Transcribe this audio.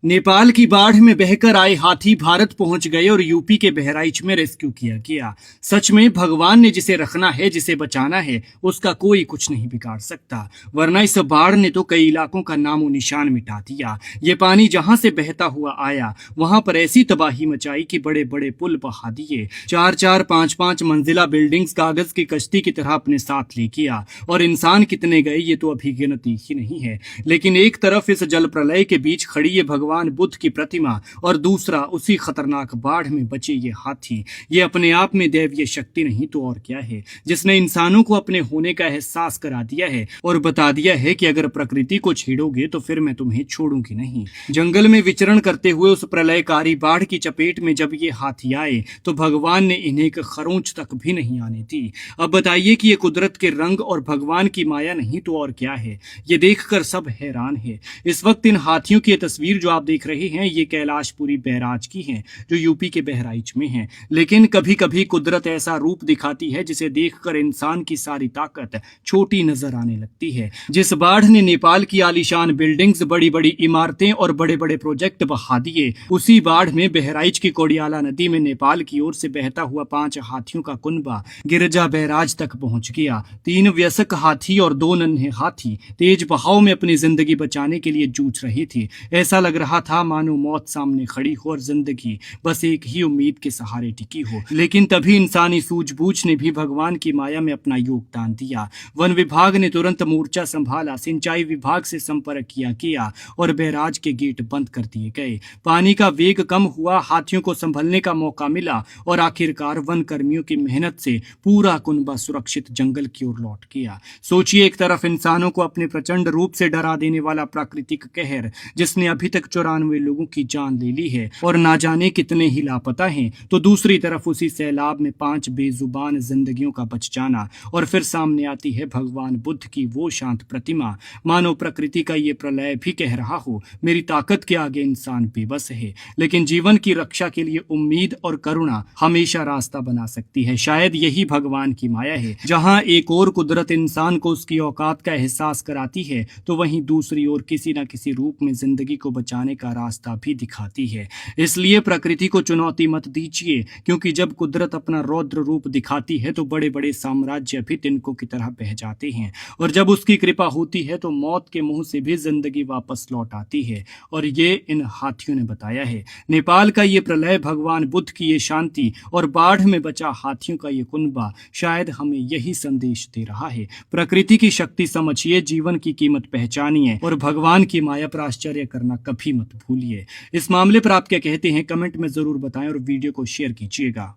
नेपाल की बाढ़ में बहकर आए हाथी भारत पहुंच गए और यूपी के बहराइच में रेस्क्यू किया गया। सच में भगवान ने जिसे रखना है, जिसे बचाना है, उसका कोई कुछ नहीं बिगाड़ सकता। वरना इस बाढ़ ने तो कई इलाकों का नामो निशान मिटा दिया। ये पानी जहां से बहता हुआ आया वहां पर ऐसी तबाही मचाई कि बड़े बड़े पुल बहा दिए। 4-4, 5-5 मंजिला बिल्डिंग्स कागज की कश्ती की तरह अपने साथ ले किया। और इंसान कितने गए ये तो अभी गिनती ही नहीं है। लेकिन एक तरफ इस जल प्रलय के बीच खड़ी ये भगवान बुद्ध की प्रतिमा और दूसरा उसी खतरनाक बाढ़ में बचे ये हाथी। ये अपने आप में दैवीय शक्ति नहीं तो और क्या है, जिसने इंसानों को अपने होने का एहसास करा दिया है और बता दिया है कि अगर प्रकृति को छेड़ोगे तो फिर मैं तुम्हें छोड़ूंगी नहीं। जंगल में विचरण करते हुए उस प्रलयकारी बाढ़ की चपेट में जब ये हाथी आए तो भगवान ने इन्हें एक खरोंच तक भी नहीं आने दी। अब बताइए कि ये कुदरत के रंग और भगवान की माया नहीं तो और क्या है। ये देखकर सब हैरान है। इस वक्त इन हाथियों की तस्वीर जो आप देख रहे हैं ये कैलाशपुरी बैराज की है जो यूपी के बहराइच में है। लेकिन कभी कभी कुदरत ऐसा रूप दिखाती है जिसे देखकर इंसान की सारी ताकत छोटी नजर आने लगती है। जिस बाढ़ ने नेपाल की आलीशान बिल्डिंग्स, बड़ी बड़ी इमारतें और बड़े बड़े प्रोजेक्ट बहा दिए, उसी बाढ़ में बहराइच की कोडियाला नदी में नेपाल की ओर से बहता हुआ 5 हाथियों का कुनबा गिरजा बैराज तक पहुंच गया। 3 वयस्क हाथी और 2 नन्हे हाथी तेज बहाव में अपनी जिंदगी बचाने के लिए जूझ रहे थे। ऐसा लग रहा था मानो मौत सामने खड़ी हो और जिंदगी बस एक ही उम्मीद के सहारे टिकी हो। लेकिन तभी इंसानी सूझबूझ ने भी भगवान की माया में अपना योगदान दिया। वन विभाग ने तुरंत मोर्चा संभाला, सिंचाई विभाग से संपर्क किया और बैराज के गेट बंद कर दिए गए। पानी का वेग कम हुआ, हाथियों को संभलने का मौका मिला और आखिरकार वन कर्मियों की मेहनत से पूरा कुनबा सुरक्षित जंगल की ओर लौट गया। सोचिए, एक तरफ इंसानों को अपने प्रचंड रूप से डरा देने वाला प्राकृतिक कहर जिसने अभी तक 94 लोगों की जान ले ली है और ना जाने कितने ही लापता हैं, तो दूसरी तरफ उसी सैलाब में 5 बेजुबान जिंदगियों का बच जाना। और फिर सामने आती है भगवान बुद्ध की वो शांत प्रतिमा, मानो प्रकृति का ये प्रलय भी कह रहा हो, मेरी ताकत के आगे इंसान बेबस है। लेकिन जीवन की रक्षा के लिए उम्मीद और करुणा हमेशा रास्ता बना सकती है। शायद यही भगवान की माया है। जहां एक और कुदरत इंसान को उसकी औकात का एहसास कराती है तो वहीं दूसरी ओर किसी न किसी रूप में जिंदगी को बचाने का रास्ता भी दिखाती है। इसलिए प्रकृति को चुनौती मत दीजिए, क्योंकि जब कुदरत अपना रौद्र रूप दिखाती है तो बड़े बड़े साम्राज्य भी तिनकों की तरह बह जाते हैं। और जब उसकी कृपा होती है तो मौत के मुंह से भी जिंदगी वापस लौट आती है। और ये इन हाथियों ने बताया है। नेपाल का ये प्रलय, भगवान बुद्ध की ये शांति और बाढ़ में बचा हाथियों का ये कुनबा शायद हमें यही संदेश दे रहा है। प्रकृति की शक्ति समझिए, जीवन की कीमत पहचानिए और भगवान की माया पर आश्चर्य करना कभी मत भूलिए। इस मामले पर आप क्या कहते हैं, कमेंट में जरूर बताएं और वीडियो को शेयर कीजिएगा।